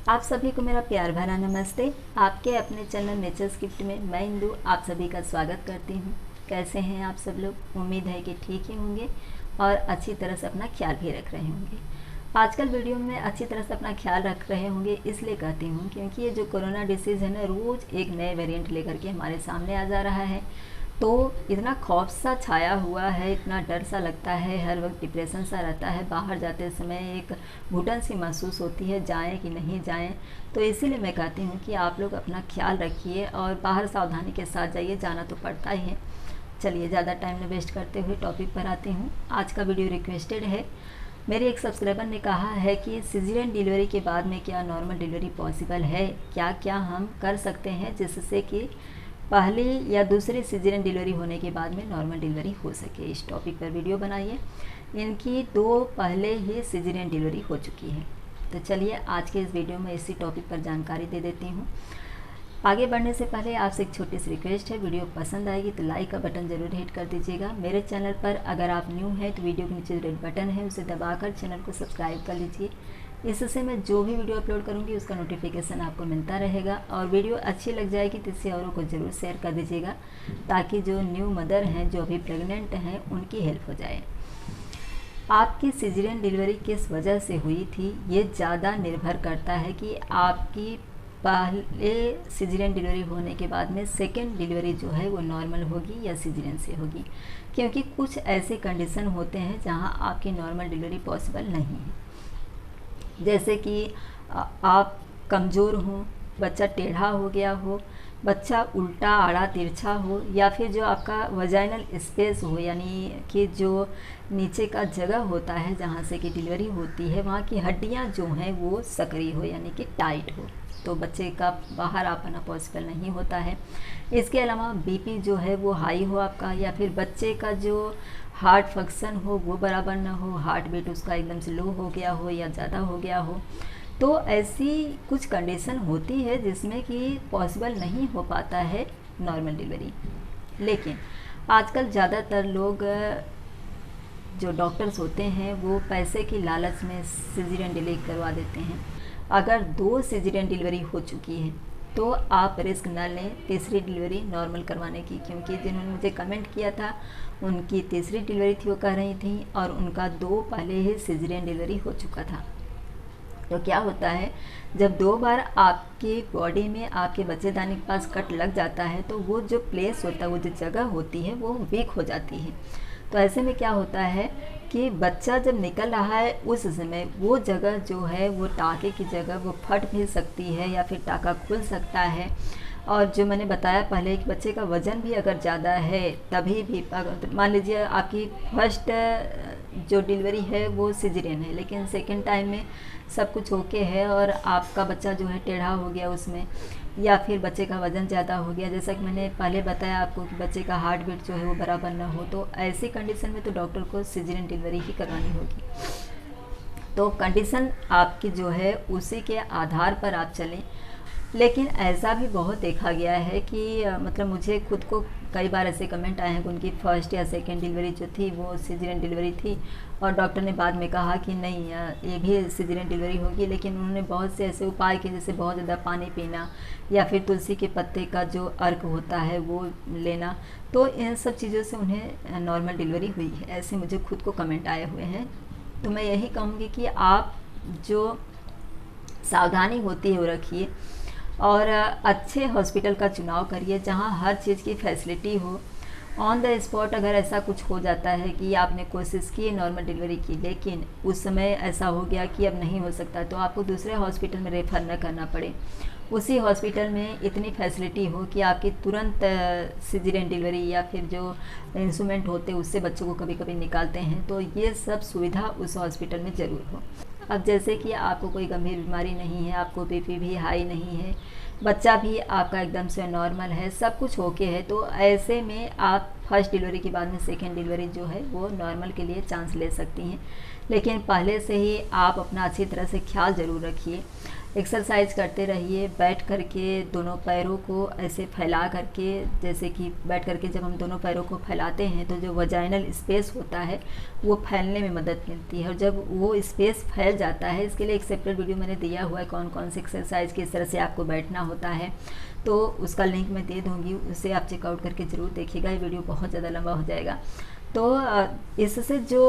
आप सभी को मेरा प्यार भरा नमस्ते। आपके अपने चैनल नेचर्स गिफ्ट में मैं इंदु आप सभी का स्वागत करती हूँ। कैसे हैं आप सब लोग? उम्मीद है कि ठीक ही होंगे और अच्छी तरह से अपना ख्याल भी रख रहे होंगे। आजकल वीडियो में अच्छी तरह से अपना ख्याल रख रहे होंगे इसलिए कहती हूँ क्योंकि ये जो कोरोना डिसीज़ है ना, रोज़ एक नए वेरिएंट लेकर के हमारे सामने आ जा रहा है। तो इतना खौफ सा छाया हुआ है, इतना डर सा लगता है, हर वक्त डिप्रेशन सा रहता है, बाहर जाते समय एक घुटन सी महसूस होती है, जाएं कि नहीं जाएं। तो इसीलिए मैं कहती हूँ कि आप लोग अपना ख्याल रखिए और बाहर सावधानी के साथ जाइए, जाना तो पड़ता ही है। चलिए ज़्यादा टाइम न वेस्ट करते हुए टॉपिक पर आती हूँ। आज का वीडियो रिक्वेस्टेड है। मेरे एक सब्सक्राइबर ने कहा है कि सिजेरियन डिलीवरी के बाद में क्या नॉर्मल डिलीवरी पॉसिबल है, क्या क्या हम कर सकते हैं जिससे कि पहली या दूसरी सिजेरियन डिलीवरी होने के बाद में नॉर्मल डिलीवरी हो सके। इस टॉपिक पर वीडियो बनाइए। इनकी 2 पहले ही सिजेरियन डिलीवरी हो चुकी है। तो चलिए आज के इस वीडियो में इसी टॉपिक पर जानकारी दे देती हूँ। आगे बढ़ने से पहले आपसे एक छोटी सी रिक्वेस्ट है, वीडियो पसंद आएगी तो लाइक का बटन ज़रूर हिट कर दीजिएगा। मेरे चैनल पर अगर आप न्यू हैं तो वीडियो के नीचे रेड बटन है उसे दबाकर चैनल को सब्सक्राइब कर लीजिए। इससे मैं जो भी वीडियो अपलोड करूंगी उसका नोटिफिकेशन आपको मिलता रहेगा। और वीडियो अच्छी लग जाएगी तो इससे औरों को ज़रूर शेयर कर दीजिएगा ताकि जो न्यू मदर हैं, जो अभी प्रेग्नेंट हैं, उनकी हेल्प हो जाए। आपकी सिजेरियन डिलीवरी किस वजह से हुई थी ये ज़्यादा निर्भर करता है कि आपकी पहले सिजेरियन डिलीवरी होने के बाद में सेकेंड डिलीवरी जो है वो नॉर्मल होगी या सिजेरियन से होगी। क्योंकि कुछ ऐसे कंडीशन होते हैं जहां आपकी नॉर्मल डिलीवरी पॉसिबल नहीं है। जैसे कि आप कमज़ोर हो, बच्चा टेढ़ा हो गया हो, बच्चा उल्टा आड़ा तिरछा हो, या फिर जो आपका वजाइनल स्पेस हो, यानी कि जो नीचे का जगह होता है जहाँ से कि डिलीवरी होती है वहाँ की हड्डियाँ जो हैं वो सकरी हो यानी कि टाइट हो, तो बच्चे का बाहर आ पाना पॉसिबल नहीं होता है। इसके अलावा बीपी जो है वो हाई हो आपका, या फिर बच्चे का जो हार्ट फंक्शन हो वो बराबर ना हो, हार्ट बीट उसका एकदम से लो हो गया हो या ज़्यादा हो गया हो। तो ऐसी कुछ कंडीशन होती है जिसमें कि पॉसिबल नहीं हो पाता है नॉर्मल डिलीवरी। लेकिन आजकल ज़्यादातर लोग जो डॉक्टर्स होते हैं वो पैसे की लालच में सिजेरियन डिलीवरी करवा देते हैं। अगर 2 सिजेरियन डिलीवरी हो चुकी है तो आप रिस्क न लें तीसरी डिलीवरी नॉर्मल करवाने की, क्योंकि जिन्होंने मुझे कमेंट किया था उनकी तीसरी डिलीवरी थी वो कह रही थी और उनका 2 पहले ही सिजेरियन डिलीवरी हो चुका था। तो क्या होता है, जब 2 बार आपकी बॉडी में आपके बच्चेदानी के पास कट लग जाता है तो वो जो प्लेस होता है, वो जो जगह होती है वो वीक हो जाती है। तो ऐसे में क्या होता है कि बच्चा जब निकल रहा है उस समय वो जगह जो है वो टाँके की जगह वो फट भी सकती है या फिर टाँका खुल सकता है। और जो मैंने बताया पहले कि बच्चे का वज़न भी अगर ज़्यादा है तभी भी, मान लीजिए आपकी फर्स्ट जो डिलीवरी है वो सिजेरियन है लेकिन सेकेंड टाइम में सब कुछ ओके है और आपका बच्चा जो है टेढ़ा हो गया उसमें, या फिर बच्चे का वज़न ज़्यादा हो गया, जैसा कि मैंने पहले बताया आपको कि बच्चे का हार्ट बीट जो है वो बराबर ना हो, तो ऐसी कंडीशन में तो डॉक्टर को सिजेरियन डिलीवरी ही करवानी होगी। तो कंडीशन आपकी जो है उसी के आधार पर आप चलें। लेकिन ऐसा भी बहुत देखा गया है कि मतलब मुझे खुद को कई बार ऐसे कमेंट आए हैं कि उनकी फर्स्ट या सेकेंड डिलीवरी जो थी वो सिजेरियन डिलीवरी थी और डॉक्टर ने बाद में कहा कि नहीं ये भी सिजेरियन डिलीवरी होगी। लेकिन उन्होंने बहुत से ऐसे उपाय किए जैसे बहुत ज़्यादा पानी पीना या फिर तुलसी के पत्ते का जो अर्क होता है वो लेना, तो इन सब चीज़ों से उन्हें नॉर्मल डिलीवरी हुई है। ऐसे मुझे खुद को कमेंट आए हुए हैं। तो मैं यही कहूँगी कि आप जो सावधानी होती है वो रखिए और अच्छे हॉस्पिटल का चुनाव करिए जहां हर चीज़ की फैसिलिटी हो। ऑन द स्पॉट अगर ऐसा कुछ हो जाता है कि आपने कोशिश की नॉर्मल डिलीवरी की लेकिन उस समय ऐसा हो गया कि अब नहीं हो सकता, तो आपको दूसरे हॉस्पिटल में रेफ़र न करना पड़े। उसी हॉस्पिटल में इतनी फैसिलिटी हो कि आपकी तुरंत सिजेरियन डिलीवरी या फिर जो इंस्ट्रूमेंट होते हैं उससे बच्चों को कभी कभी निकालते हैं, तो ये सब सुविधा उस हॉस्पिटल में ज़रूर हो। अब जैसे कि आपको कोई गंभीर बीमारी नहीं है, आपको बीपी भी हाई नहीं है, बच्चा भी आपका एकदम से नॉर्मल है, सब कुछ ओके है, तो ऐसे में आप फर्स्ट डिलीवरी के बाद में सेकेंड डिलीवरी जो है वो नॉर्मल के लिए चांस ले सकती हैं। लेकिन पहले से ही आप अपना अच्छी तरह से ख्याल ज़रूर रखिए। एक्सरसाइज करते रहिए। बैठ करके दोनों पैरों को ऐसे फैला करके, जैसे कि बैठ करके जब हम दोनों पैरों को फैलाते हैं तो जो वजाइनल स्पेस होता है वो फैलने में मदद मिलती है। और जब वो स्पेस फैल जाता है, इसके लिए एक सेपरेट वीडियो मैंने दिया हुआ है कौन कौन सी एक्सरसाइज किस तरह से आपको बैठना होता है, तो उसका लिंक मैं दे दूँगी, उसे आप चेकआउट करके ज़रूर देखिएगा। ये वीडियो बहुत ज़्यादा लंबा हो जाएगा। तो इससे जो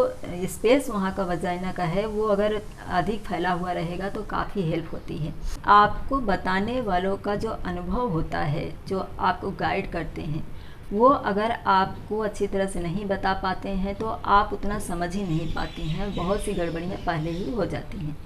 स्पेस वहाँ का वजाइना का है वो अगर अधिक फैला हुआ रहेगा तो काफ़ी हेल्प होती है। आपको बताने वालों का जो अनुभव होता है, जो आपको गाइड करते हैं, वो अगर आपको अच्छी तरह से नहीं बता पाते हैं तो आप उतना समझ ही नहीं पाती हैं, बहुत सी गड़बड़ियाँ पहले ही हो जाती हैं।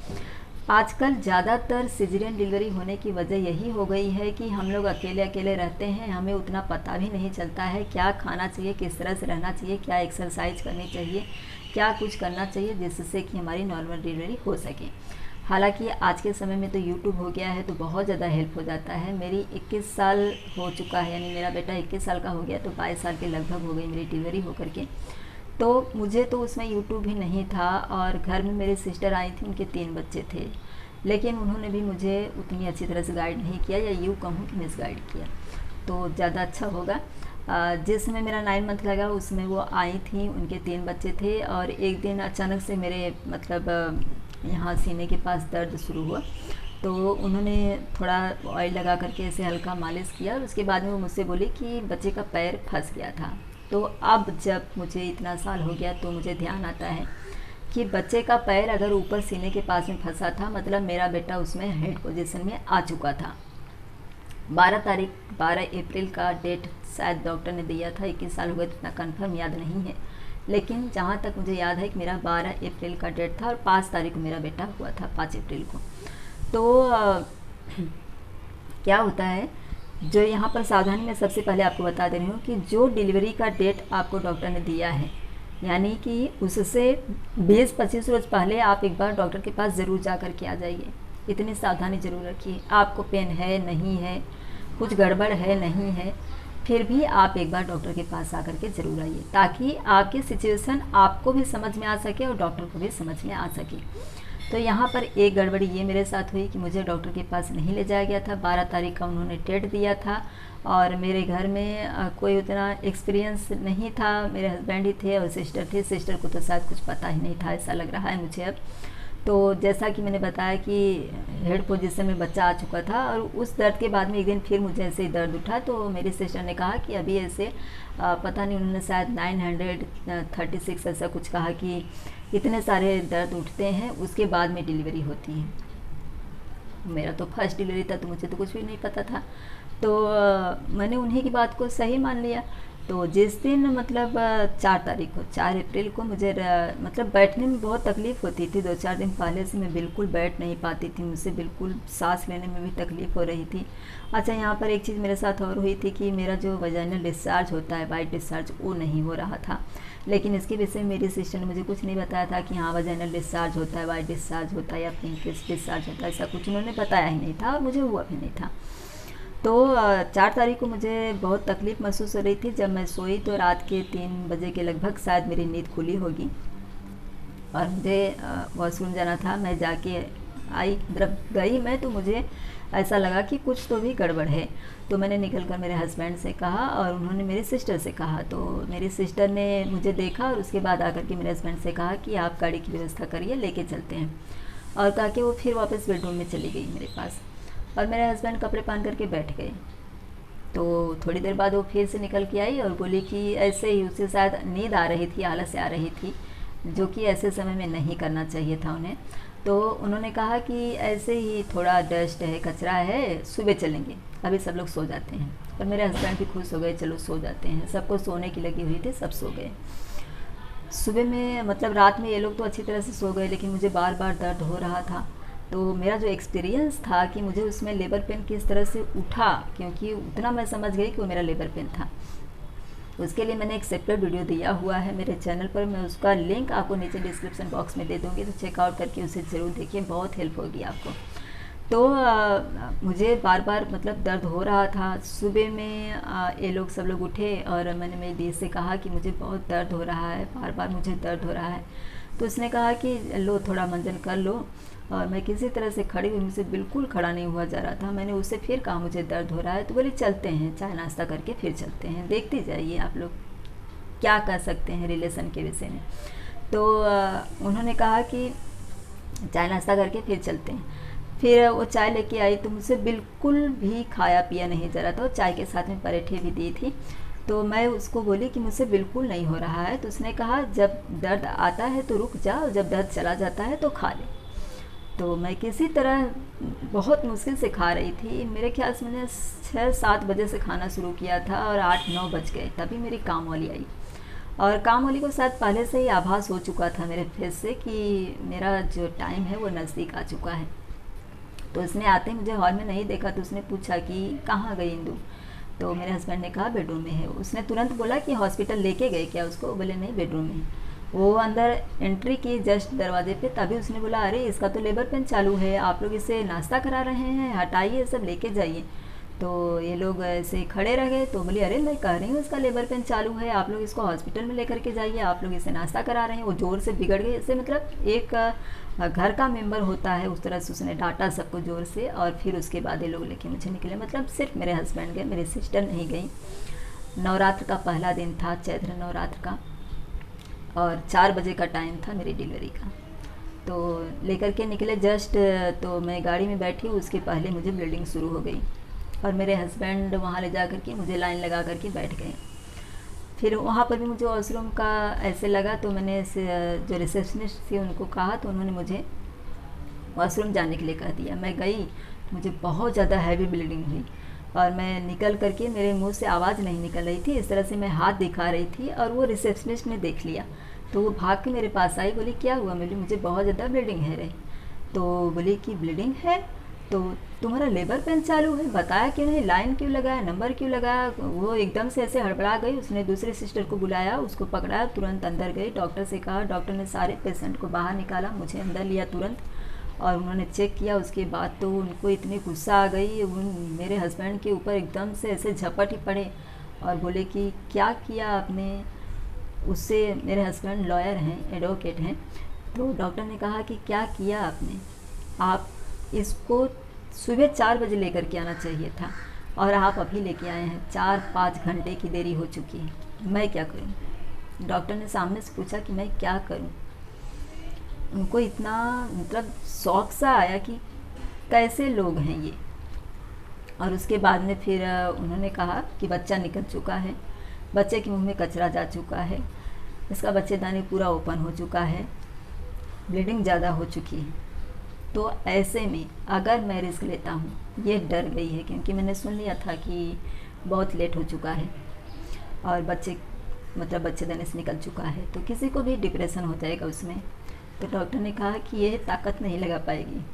आजकल ज़्यादातर सिजेरियन डिलीवरी होने की वजह यही हो गई है कि हम लोग अकेले अकेले रहते हैं, हमें उतना पता भी नहीं चलता है क्या खाना चाहिए, किस तरह से रहना चाहिए, क्या एक्सरसाइज करनी चाहिए, क्या कुछ करना चाहिए जिससे कि हमारी नॉर्मल डिलीवरी हो सके। हालांकि आज के समय में तो यूट्यूब हो गया है तो बहुत ज़्यादा हेल्प हो जाता है। मेरी 21 साल हो चुका है, यानी मेरा बेटा 21 साल का हो गया, तो 22 साल के लगभग हो गई मेरी डिलीवरी होकर के। तो मुझे तो उसमें यूट्यूब भी नहीं था, और घर में मेरी सिस्टर आई थी, उनके 3 बच्चे थे, लेकिन उन्होंने भी मुझे उतनी अच्छी तरह से गाइड नहीं किया, या यूँ कहूँ कि मिसगाइड किया तो ज़्यादा अच्छा होगा। जिसमें मेरा 9 मंथ लगा उसमें वो आई थी, उनके 3 बच्चे थे, और एक दिन अचानक से मेरे मतलब यहाँ सीने के पास दर्द शुरू हुआ, तो उन्होंने थोड़ा ऑयल लगा करके ऐसे हल्का मालिश किया, और उसके बाद में वो मुझसे बोली कि बच्चे का पैर फंस गया था। तो अब जब मुझे इतना साल हो गया तो मुझे ध्यान आता है कि बच्चे का पैर अगर ऊपर सीने के पास में फंसा था, मतलब मेरा बेटा उसमें हेड पोजीशन में आ चुका था। 12 अप्रैल का डेट शायद डॉक्टर ने दिया था, 21 साल हो गए तो इतना कन्फर्म याद नहीं है, लेकिन जहाँ तक मुझे याद है कि मेरा 12 अप्रैल का डेट था, और 5 तारीख को मेरा बेटा हुआ था, 5 अप्रैल को। तो क्या होता है, जो यहाँ पर सावधानी मैं सबसे पहले आपको बता दे रही हूँ कि जो डिलीवरी का डेट आपको डॉक्टर ने दिया है, यानी कि उससे 20-25 रोज़ पहले आप एक बार डॉक्टर के पास ज़रूर जा कर के आ जाइए। इतनी सावधानी ज़रूर रखिए। आपको पेन है नहीं है, कुछ गड़बड़ है नहीं है, फिर भी आप एक बार डॉक्टर के पास आकर के ज़रूर आइए, ताकि आपकी सिचुएशन आपको भी समझ में आ सके और डॉक्टर को भी समझ में आ सके। तो यहाँ पर एक गड़बड़ी ये मेरे साथ हुई कि मुझे डॉक्टर के पास नहीं ले जाया गया था। 12 तारीख का उन्होंने डेट दिया था, और मेरे घर में कोई उतना एक्सपीरियंस नहीं था, मेरे हस्बैंड ही थे और सिस्टर थी। सिस्टर को तो शायद कुछ पता ही नहीं था, ऐसा लग रहा है मुझे अब। तो जैसा कि मैंने बताया कि हेड पोजीशन में बच्चा आ चुका था, और उस दर्द के बाद में एक दिन फिर मुझे ऐसे ही दर्द उठा, तो मेरी सिस्टर ने कहा कि अभी ऐसे पता नहीं, उन्होंने शायद 936 ऐसा कुछ कहा कि इतने सारे दर्द उठते हैं, उसके बाद में डिलीवरी होती है। मेरा तो फर्स्ट डिलीवरी था तो मुझे तो कुछ भी नहीं पता था, तो मैंने उन्हीं की बात को सही मान लिया। तो जिस दिन मतलब 4 तारीख को, 4 अप्रैल को मुझे मतलब बैठने में बहुत तकलीफ़ होती थी। 2-4 दिन पहले से मैं बिल्कुल बैठ नहीं पाती थी, मुझसे बिल्कुल सांस लेने में भी तकलीफ़ हो रही थी। अच्छा, यहाँ पर एक चीज़ मेरे साथ और हुई थी कि मेरा जो वजाइनल डिस्चार्ज होता है, वाइट डिस्चार्ज, वो नहीं हो रहा था। लेकिन इसके विषय में मेरी सिस्टर ने मुझे कुछ नहीं बताया था कि हाँ वजाइनल डिस्चार्ज होता है, वाइट डिस्चार्ज होता है, या पिंकिश डिस्चार्ज होता है, ऐसा कुछ उन्होंने बताया ही नहीं था, और मुझे हुआ भी नहीं था। तो 4 तारीख को मुझे बहुत तकलीफ़ महसूस हो रही थी। जब मैं सोई तो रात के 3 बजे के लगभग शायद मेरी नींद खुली होगी, और मुझे वॉशरूम जाना था। मैं जाके आई, जब गई मैं, तो मुझे ऐसा लगा कि कुछ तो भी गड़बड़ है। तो मैंने निकल कर मेरे हस्बैंड से कहा, और उन्होंने मेरी सिस्टर से कहा। तो मेरी सिस्टर ने मुझे देखा, और उसके बाद आकर के मेरे हस्बैंड से कहा कि आप गाड़ी की व्यवस्था करिए, लेके चलते हैं। और कहा कि वो फिर वापस बेडरूम में चली गई मेरे पास, और मेरे हस्बैंड कपड़े पहन करके बैठ गए। तो थोड़ी देर बाद वो फिर से निकल के आई और बोली कि ऐसे ही उसे शायद नींद आ रही थी, आलस आ रही थी, जो कि ऐसे समय में नहीं करना चाहिए था उन्हें। तो उन्होंने कहा कि ऐसे ही थोड़ा डस्ट है, कचरा है, सुबह चलेंगे, अभी सब लोग सो जाते हैं। और मेरे हस्बैंड भी खुश हो गए, चलो सो जाते हैं। सबको सोने की लगी हुई थी, सब सो गए। सुबह में मतलब रात में ये लोग तो अच्छी तरह से सो गए, लेकिन मुझे बार बार दर्द हो रहा था। तो मेरा जो एक्सपीरियंस था कि मुझे उसमें लेबर पेन किस तरह से उठा, क्योंकि उतना मैं समझ गई कि वो मेरा लेबर पेन था। उसके लिए मैंने एक सेपरेट वीडियो दिया हुआ है मेरे चैनल पर, मैं उसका लिंक आपको नीचे डिस्क्रिप्शन बॉक्स में दे दूँगी, तो चेकआउट करके उसे ज़रूर देखिए, बहुत हेल्प होगी आपको। तो मुझे बार बार मतलब दर्द हो रहा था। सुबह में ये लोग सब लोग उठे, और मैंने मेरी दी से कहा कि मुझे बहुत दर्द हो रहा है, बार बार मुझे दर्द हो रहा है। तो उसने कहा कि लो थोड़ा मंजन कर लो, और मैं किसी तरह से खड़ी हुई, मुझसे बिल्कुल खड़ा नहीं हुआ जा रहा था। मैंने उससे फिर कहा मुझे दर्द हो रहा है, तो बोले चलते हैं, चाय नाश्ता करके फिर चलते हैं, देखते जाइए आप लोग क्या कर सकते हैं रिलेशन के विषय में। तो उन्होंने कहा कि चाय नाश्ता करके फिर चलते हैं। फिर वो चाय लेके आई तो मुझसे बिल्कुल भी खाया पिया नहीं जा रहा था, और चाय के साथ में पराठे भी दी थी। तो मैं उसको बोली कि मुझसे बिल्कुल नहीं हो रहा है। तो उसने कहा जब दर्द आता है तो रुक जा, और जब दर्द चला जाता है तो खा ले। तो मैं किसी तरह बहुत मुश्किल से खा रही थी। मेरे ख्याल से मैंने 6-7 बजे से खाना शुरू किया था और 8-9 बज गए, तभी मेरी काम वाली आई। और काम वाली को शायद पहले से ही आभास हो चुका था मेरे फेस से कि मेरा जो टाइम है वो नज़दीक आ चुका है। तो उसने आते ही मुझे हॉल में नहीं देखा, तो उसने पूछा कि कहाँ गई इंदु। तो मेरे हस्बैंड ने कहा बेडरूम में है। उसने तुरंत बोला कि हॉस्पिटल लेके गए क्या उसको, बोले नहीं बेडरूम में है। वो अंदर एंट्री की जस्ट दरवाजे पे, तभी उसने बोला अरे इसका तो लेबर पेन चालू है, आप लोग इसे नाश्ता करा रहे हैं, हटाइए सब लेके जाइए। तो ये लोग ऐसे खड़े रह गए। तो बोली अरे मैं कह रही हूँ इसका लेबर पेन चालू है, आप लोग इसको हॉस्पिटल में लेकर के जाइए, आप लोग इसे नाश्ता करा रहे हैं। वो ज़ोर से बिगड़ गए, इससे मतलब एक घर का मेंबर होता है उस तरह से उसने डांटा सबको ज़ोर से। और फिर उसके बाद ये लोग लेके मुझे निकले, मतलब सिर्फ मेरे हस्बैंड गए, मेरी सिस्टर नहीं गई। नवरात्र का पहला दिन था, चैत्र नवरात्र का, और 4 बजे का टाइम था मेरी डिलीवरी का। तो लेकर के निकले जस्ट, तो मैं गाड़ी में बैठी, उसके पहले मुझे ब्लीडिंग शुरू हो गई। और मेरे हस्बैंड वहाँ ले जा कर के मुझे लाइन लगा कर के बैठ गए। फिर वहाँ पर भी मुझे वॉशरूम का ऐसे लगा, तो मैंने जो रिसेप्शनिस्ट थी उनको कहा, तो उन्होंने मुझे वॉशरूम जाने के लिए कह दिया। मैं गई, मुझे बहुत ज़्यादा हैवी ब्लीडिंग हुई, और मैं निकल करके मेरे मुंह से आवाज़ नहीं निकल रही थी, इस तरह से मैं हाथ दिखा रही थी। और वो रिसेप्शनिस्ट ने देख लिया, तो वो भाग के मेरे पास आई, बोली क्या हुआ। बोली मुझे बहुत ज़्यादा ब्लीडिंग है रही। तो बोली कि ब्लीडिंग है तो तुम्हारा लेबर पेन चालू है, बताया क्यों नहीं, लाइन क्यों लगाया, नंबर क्यों लगाया। वो एकदम से ऐसे हड़बड़ा गई। उसने दूसरी सिस्टर को बुलाया, उसको पकड़ा, तुरंत अंदर गई, डॉक्टर से कहा। डॉक्टर ने सारे पेशेंट को बाहर निकाला, मुझे अंदर लिया तुरंत, और उन्होंने चेक किया। उसके बाद तो उनको इतनी गुस्सा आ गई, मेरे हस्बैंड के ऊपर एकदम से ऐसे झपट ही पड़े और बोले कि क्या किया आपने। उससे मेरे हस्बैंड लॉयर हैं, एडवोकेट हैं। तो डॉक्टर ने कहा कि क्या किया आपने, आप इसको सुबह 4 बजे लेकर के आना चाहिए था, और आप अभी लेके आए हैं, 4-5 घंटे की देरी हो चुकी है, मैं क्या करूं। डॉक्टर ने सामने से पूछा कि मैं क्या करूं। उनको इतना मतलब शौक सा आया कि कैसे लोग हैं ये। और उसके बाद में फिर उन्होंने कहा कि बच्चा निकल चुका है, बच्चे के मुंह में कचरा जा चुका है, इसका बच्चेदानी पूरा ओपन हो चुका है, ब्लीडिंग ज़्यादा हो चुकी है। तो ऐसे में अगर मैं रिस्क लेता हूँ, ये डर गई है क्योंकि मैंने सुन लिया था कि बहुत लेट हो चुका है और बच्चेदानी से निकल चुका है, तो किसी को भी डिप्रेशन हो जाएगा उसमें। तो डॉक्टर ने कहा कि ये ताकत नहीं लगा पाएगी।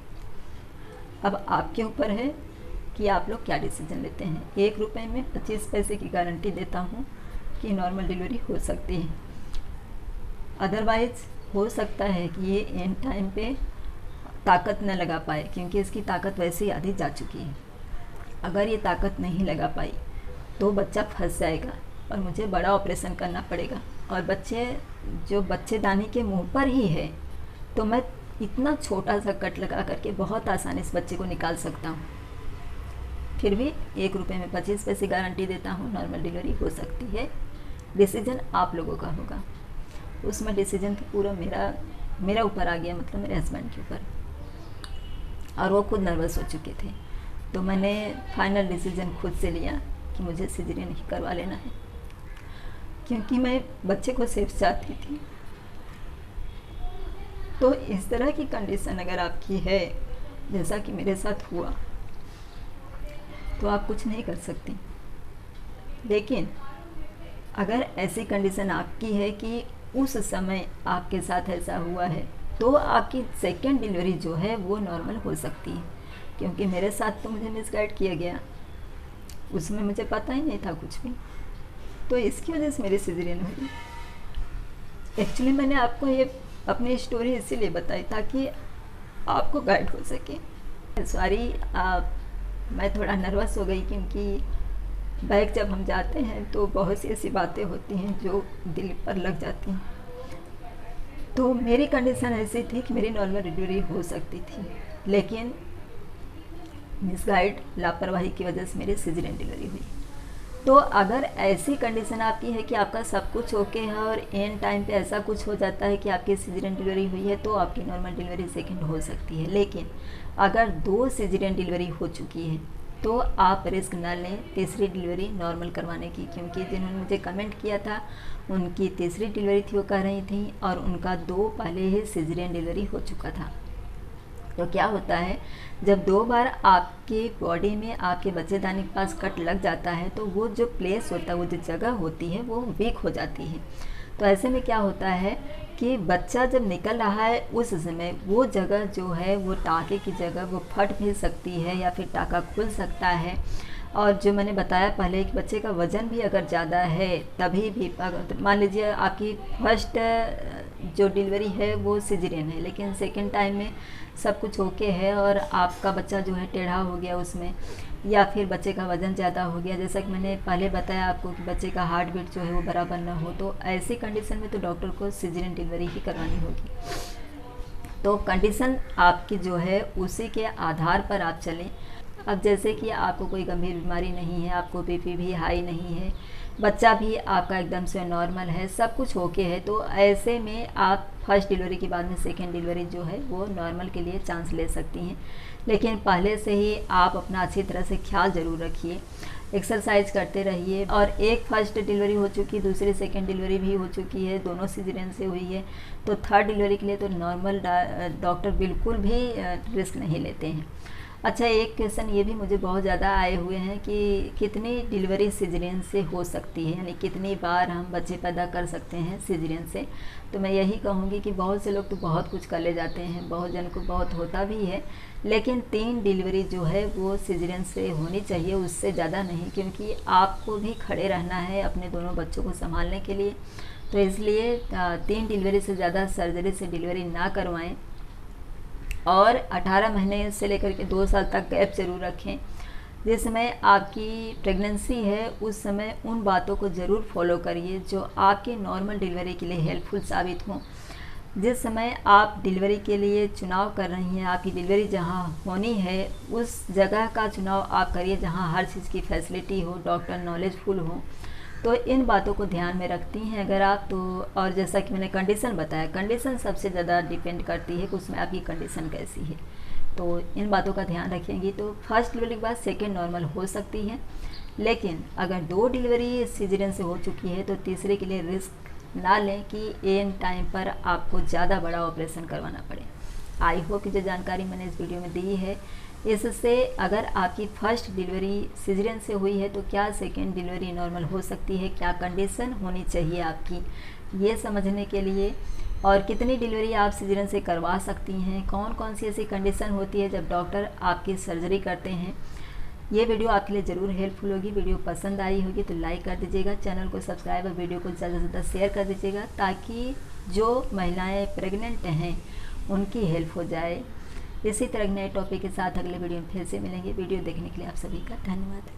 अब आपके ऊपर है कि आप लोग क्या डिसीजन लेते हैं। 1 रुपये में 25 पैसे की गारंटी देता हूँ कि नॉर्मल डिलीवरी हो सकती है। अदरवाइज़ हो सकता है कि ये एंड टाइम पे ताकत न लगा पाए, क्योंकि इसकी ताकत वैसे ही आधी जा चुकी है। अगर ये ताकत नहीं लगा पाई तो बच्चा फंस जाएगा और मुझे बड़ा ऑपरेशन करना पड़ेगा, और बच्चेदानी के मुंह पर ही है, तो मैं इतना छोटा सा कट लगा करके बहुत आसानी से बच्चे को निकाल सकता हूँ। फिर भी 1 रुपये में 25 पैसे गारंटी देता हूँ, नॉर्मल डिलीवरी हो सकती है। डिसीजन आप लोगों का होगा। उसमें डिसीजन तो पूरा मेरा ऊपर आ गया, मतलब मेरे हस्बैंड के ऊपर, और वो खुद नर्वस हो चुके थे। तो मैंने फाइनल डिसीजन खुद से लिया कि मुझे सिजेरियन ही करवा लेना है, क्योंकि मैं बच्चे को सेफ चाहती थी। तो इस तरह की कंडीशन अगर आपकी है, जैसा कि मेरे साथ हुआ, तो आप कुछ नहीं कर सकती। लेकिन अगर ऐसी कंडीशन आपकी है कि उस समय आपके साथ ऐसा हुआ है, तो आपकी सेकेंड डिलीवरी जो है वो नॉर्मल हो सकती है। क्योंकि मेरे साथ तो मुझे मिसगाइड किया गया, उसमें मुझे पता ही नहीं था कुछ भी, तो इसकी वजह से मेरी सिजेरियन हुई। एक्चुअली मैंने आपको ये अपनी स्टोरी इसीलिए बताई ताकि आपको गाइड हो सके। सॉरी, मैं थोड़ा नर्वस हो गई, क्योंकि बैग जब हम जाते हैं तो बहुत सी ऐसी बातें होती हैं जो दिल पर लग जाती हैं। तो मेरी कंडीशन ऐसी थी कि मेरी नॉर्मल डिलीवरी हो सकती थी, लेकिन मिसगाइड लापरवाही की वजह से मेरी सिजेरियन डिलीवरी हुई। तो अगर ऐसी कंडीशन आपकी है कि आपका सब कुछ ओके है और एंड टाइम पे ऐसा कुछ हो जाता है कि आपकी सिजेरियन डिलीवरी हुई है, तो आपकी नॉर्मल डिलीवरी सेकंड हो सकती है। लेकिन अगर 2 सिजेरियन डिलीवरी हो चुकी है तो आप रिस्क ना लें तीसरी डिलीवरी नॉर्मल करवाने की, क्योंकि जिन्होंने मुझे कमेंट किया था उनकी तीसरी डिलीवरी थी वो कर रही थी और उनका 2 पहले ही सिजेरियन डिलीवरी हो चुका था। तो क्या होता है, जब 2 बार आपकी बॉडी में आपके बच्चेदानी के पास कट लग जाता है तो वो जो प्लेस होता है, वो जो जगह होती है वो वीक हो जाती है। तो ऐसे में क्या होता है कि बच्चा जब निकल रहा है उस समय वो जगह जो है, वो टाँके की जगह वो फट भी सकती है या फिर टाँका खुल सकता है। और जो मैंने बताया पहले कि बच्चे का वज़न भी अगर ज़्यादा है तभी भी, मान लीजिए आपकी फर्स्ट जो डिलीवरी है वो सिजेरियन है, लेकिन सेकंड टाइम में सब कुछ ओके है और आपका बच्चा जो है टेढ़ा हो गया उसमें, या फिर बच्चे का वज़न ज़्यादा हो गया, जैसा कि मैंने पहले बताया आपको कि बच्चे का हार्ट बीट जो है वो बराबर ना हो, तो ऐसी कंडीशन में तो डॉक्टर को सिजेरियन डिलीवरी ही करवानी होगी। तो कंडीशन आपकी जो है उसी के आधार पर आप चलें। अब जैसे कि आपको कोई गंभीर बीमारी नहीं है, आपको बीपी भी हाई नहीं है, बच्चा भी आपका एकदम से नॉर्मल है, सब कुछ ओके है, तो ऐसे में आप फर्स्ट डिलीवरी के बाद में सेकेंड डिलीवरी जो है वो नॉर्मल के लिए चांस ले सकती हैं। लेकिन पहले से ही आप अपना अच्छी तरह से ख्याल ज़रूर रखिए, एक्सरसाइज करते रहिए। और एक फर्स्ट डिलीवरी हो चुकी, दूसरी सेकेंड डिलीवरी भी हो चुकी है, दोनों सिजेरियन से हुई है, तो थर्ड डिलीवरी के लिए तो नॉर्मल डॉक्टर बिल्कुल भी रिस्क नहीं लेते हैं। अच्छा, एक क्वेश्चन ये भी मुझे बहुत ज़्यादा आए हुए हैं कि कितनी डिलीवरी सिजेरियन से हो सकती है, यानी कितनी बार हम बच्चे पैदा कर सकते हैं सिजेरियन से। तो मैं यही कहूँगी कि बहुत से लोग तो बहुत कुछ कर ले जाते हैं, बहुत जन को बहुत होता भी है, लेकिन 3 डिलीवरी जो है वो सिजेरियन से होनी चाहिए, उससे ज़्यादा नहीं, क्योंकि आपको भी खड़े रहना है अपने दोनों बच्चों को संभालने के लिए। तो इसलिए 3 डिलीवरी से ज़्यादा सर्जरी से डिलीवरी ना करवाएं और 18 महीने से लेकर के 2 साल तक गैप ज़रूर रखें। जिस समय आपकी प्रेगनेंसी है उस समय उन बातों को ज़रूर फॉलो करिए जो आपके नॉर्मल डिलीवरी के लिए हेल्पफुल साबित हों। जिस समय आप डिलीवरी के लिए चुनाव कर रही हैं, आपकी डिलीवरी जहां होनी है उस जगह का चुनाव आप करिए जहां हर चीज़ की फैसिलिटी हो, डॉक्टर नॉलेजफुल हो। तो इन बातों को ध्यान में रखती हैं अगर आप तो। और जैसा कि मैंने कंडीशन बताया, कंडीशन सबसे ज़्यादा डिपेंड करती है कि उसमें आपकी कंडीशन कैसी है। तो इन बातों का ध्यान रखेंगी तो फर्स्ट डिलीवरी के बाद सेकेंड नॉर्मल हो सकती है। लेकिन अगर 2 डिलीवरी सिजेरियन से हो चुकी है तो तीसरे के लिए रिस्क ना लें कि एन टाइम पर आपको ज़्यादा बड़ा ऑपरेशन करवाना पड़े। आई होप कि जो जानकारी मैंने इस वीडियो में दी है इससे अगर आपकी फर्स्ट डिलीवरी सिजेरियन से हुई है तो क्या सेकेंड डिलीवरी नॉर्मल हो सकती है, क्या कंडीशन होनी चाहिए आपकी, ये समझने के लिए, और कितनी डिलीवरी आप सिजेरियन से करवा सकती हैं, कौन कौन सी ऐसी कंडीशन होती है जब डॉक्टर आपकी सर्जरी करते हैं, ये वीडियो आपके लिए ज़रूर हेल्पफुल होगी। वीडियो पसंद आई होगी तो लाइक कर दीजिएगा, चैनल को सब्सक्राइब और वीडियो को ज़्यादा से ज़्यादा शेयर कर दीजिएगा ताकि जो महिलाएँ प्रेग्नेंट हैं उनकी हेल्प हो जाए। इसी तरह नए टॉपिक के साथ अगले वीडियो में फिर से मिलेंगे। वीडियो देखने के लिए आप सभी का धन्यवाद।